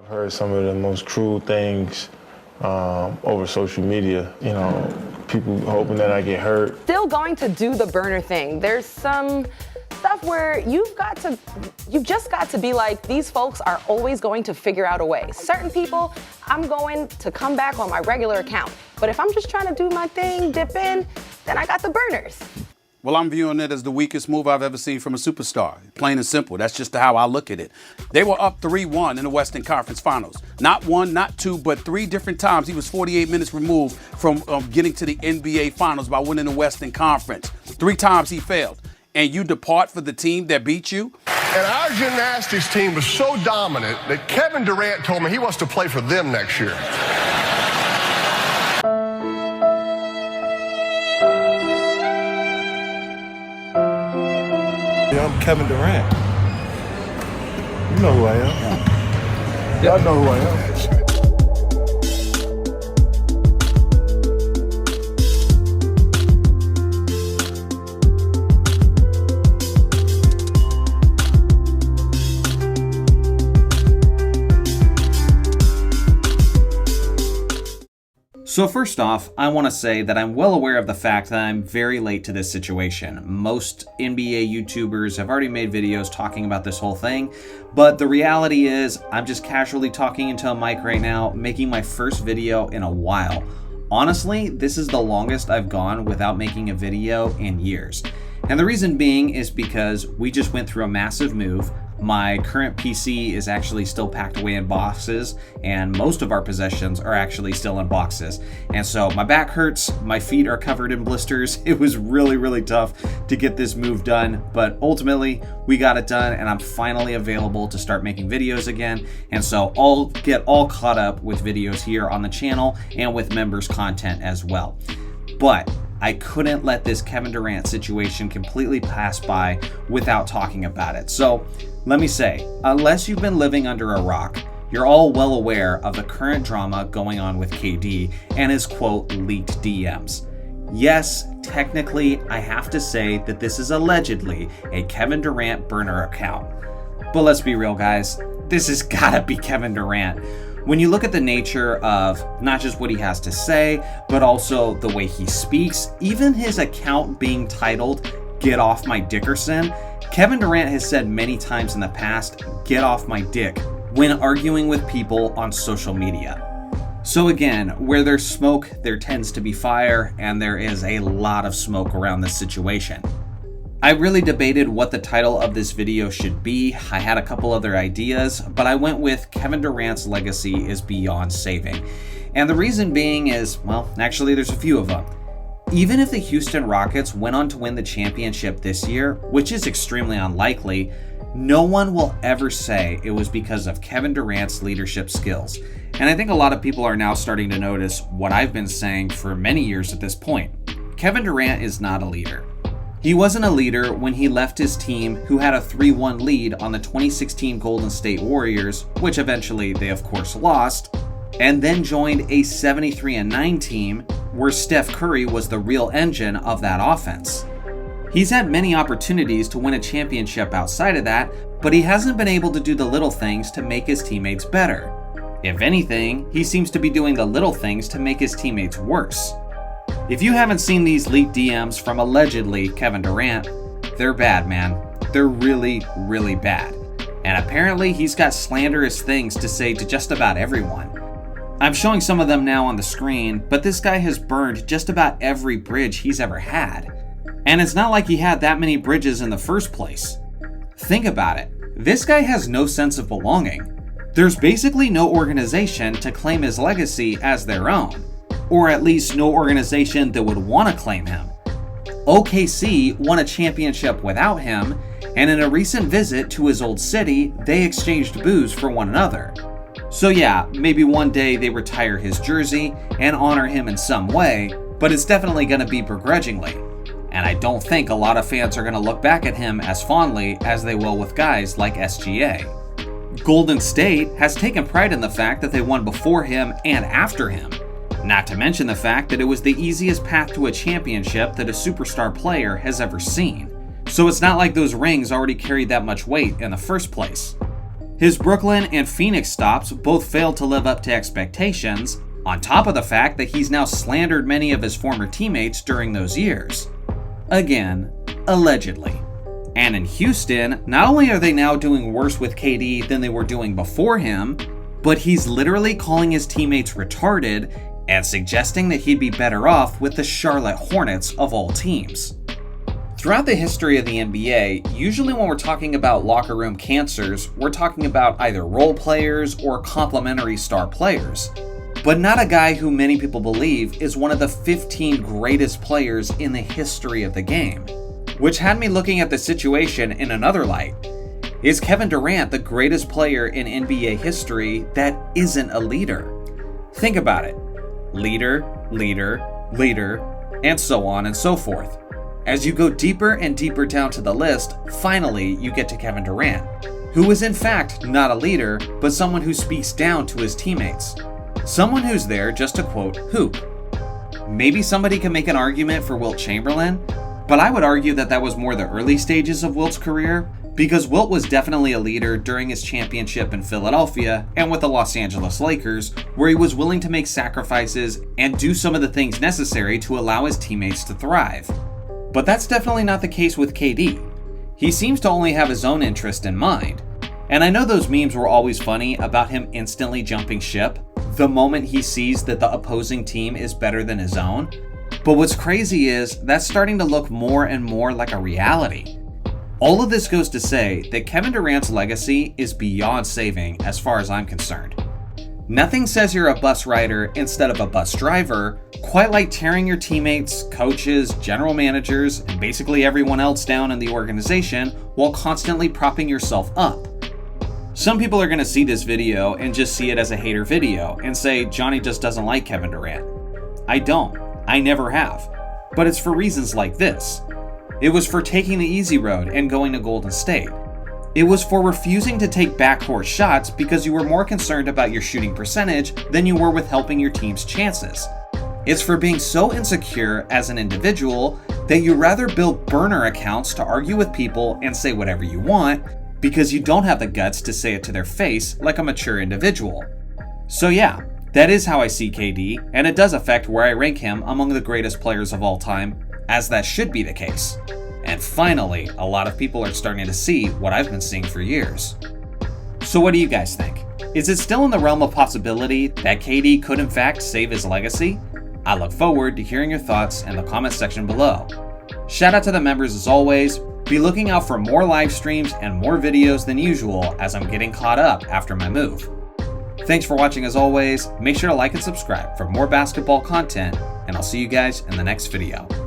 I've heard some of the most cruel things over social media, people hoping that I get hurt. Still going to do the burner thing. There's some stuff where you've just got to be like, these folks are always going to figure out a way. Certain people, I'm going to come back on my regular account. But if I'm just trying to do my thing, dip in, then I got the burners. Well, I'm viewing it as the weakest move I've ever seen from a superstar. Plain and simple. That's just how I look at it. They were up 3-1 in the Western Conference Finals. Not one, not two, but 3 different times. He was 48 minutes removed from getting to the NBA Finals by winning the Western Conference. 3 times he failed. And you depart for the team that beat you? And our gymnastics team was so dominant that Kevin Durant told me he wants to play for them next year. I'm Kevin Durant. You know who I am. Y'all know who I am. So first off, I want to say that I'm well aware of the fact that I'm very late to this situation. Most NBA YouTubers have already made videos talking about this whole thing, but the reality is I'm just casually talking into a mic right now, making my first video in a while. Honestly, this is the longest I've gone without making a video in years. And the reason being is because we just went through a massive move. My current PC is actually still packed away in boxes, and most of our possessions are actually still in boxes. And so my back hurts, my feet are covered in blisters. It was really, really tough to get this move done, but ultimately we got it done, and I'm finally available to start making videos again. And so I'll get all caught up with videos here on the channel and with members content as well. But I couldn't let this Kevin Durant situation completely pass by without talking about it. So let me say, unless you've been living under a rock, you're all well aware of the current drama going on with KD and his quote leaked DMs. Yes, technically, I have to say that this is allegedly a Kevin Durant burner account. But let's be real, guys, this has gotta be Kevin Durant. When you look at the nature of not just what he has to say, but also the way he speaks, even his account being titled, "Get Off My Dickerson," Kevin Durant has said many times in the past, "Get off my dick," when arguing with people on social media. So again, where there's smoke, there tends to be fire, and there is a lot of smoke around this situation. I really debated what the title of this video should be. I had a couple other ideas, but I went with Kevin Durant's legacy is beyond saving. And the reason being is, well, actually there's a few of them. Even if the Houston Rockets went on to win the championship this year, which is extremely unlikely, no one will ever say it was because of Kevin Durant's leadership skills. And I think a lot of people are now starting to notice what I've been saying for many years at this point. Kevin Durant is not a leader. He wasn't a leader when he left his team, who had a 3-1 lead on the 2016 Golden State Warriors, which eventually they of course lost, and then joined a 73-9 team where Steph Curry was the real engine of that offense. He's had many opportunities to win a championship outside of that, but he hasn't been able to do the little things to make his teammates better. If anything, he seems to be doing the little things to make his teammates worse. If you haven't seen these leaked DMs from allegedly Kevin Durant, they're bad, man. They're really, really bad. And apparently he's got slanderous things to say to just about everyone. I'm showing some of them now on the screen, but this guy has burned just about every bridge he's ever had. And it's not like he had that many bridges in the first place. Think about it. This guy has no sense of belonging. There's basically no organization to claim his legacy as their own. Or at least no organization that would want to claim him. OKC won a championship without him, and in a recent visit to his old city, they exchanged boos for one another. So yeah, maybe one day they retire his jersey and honor him in some way, but it's definitely going to be begrudgingly. And I don't think a lot of fans are going to look back at him as fondly as they will with guys like SGA. Golden State has taken pride in the fact that they won before him and after him. Not to mention the fact that it was the easiest path to a championship that a superstar player has ever seen. So it's not like those rings already carried that much weight in the first place. His Brooklyn and Phoenix stops both failed to live up to expectations, on top of the fact that he's now slandered many of his former teammates during those years. Again, allegedly. And in Houston, not only are they now doing worse with KD than they were doing before him, but he's literally calling his teammates retarded and suggesting that he'd be better off with the Charlotte Hornets of all teams. Throughout the history of the NBA, usually when we're talking about locker room cancers, we're talking about either role players or complementary star players, but not a guy who many people believe is one of the 15 greatest players in the history of the game. Which had me looking at the situation in another light. Is Kevin Durant the greatest player in NBA history that isn't a leader? Think about it. Leader, leader, leader, and so on and so forth. As you go deeper and deeper down to the list, finally you get to Kevin Durant, who is in fact not a leader, but someone who speaks down to his teammates. Someone who's there just to quote hoop. Maybe somebody can make an argument for Wilt Chamberlain, but I would argue that was more the early stages of Wilt's career, because Wilt was definitely a leader during his championship in Philadelphia and with the Los Angeles Lakers, where he was willing to make sacrifices and do some of the things necessary to allow his teammates to thrive. But that's definitely not the case with KD. He seems to only have his own interest in mind. And I know those memes were always funny about him instantly jumping ship the moment he sees that the opposing team is better than his own. But what's crazy is that's starting to look more and more like a reality. All of this goes to say that Kevin Durant's legacy is beyond saving as far as I'm concerned. Nothing says you're a bus rider instead of a bus driver quite like tearing your teammates, coaches, general managers, and basically everyone else down in the organization while constantly propping yourself up. Some people are going to see this video and just see it as a hater video and say Johnny just doesn't like Kevin Durant. I don't. I never have. But it's for reasons like this. It was for taking the easy road and going to Golden State. It was for refusing to take backcourt shots because you were more concerned about your shooting percentage than you were with helping your team's chances. It's for being so insecure as an individual that you rather build burner accounts to argue with people and say whatever you want because you don't have the guts to say it to their face like a mature individual. So yeah, that is how I see KD, and it does affect where I rank him among the greatest players of all time, as that should be the case. And finally, a lot of people are starting to see what I've been seeing for years. So what do you guys think? Is it still in the realm of possibility that KD could in fact save his legacy? I look forward to hearing your thoughts in the comment section below. Shout out to the members as always. Be looking out for more live streams and more videos than usual as I'm getting caught up after my move. Thanks for watching as always. Make sure to like and subscribe for more basketball content, and I'll see you guys in the next video.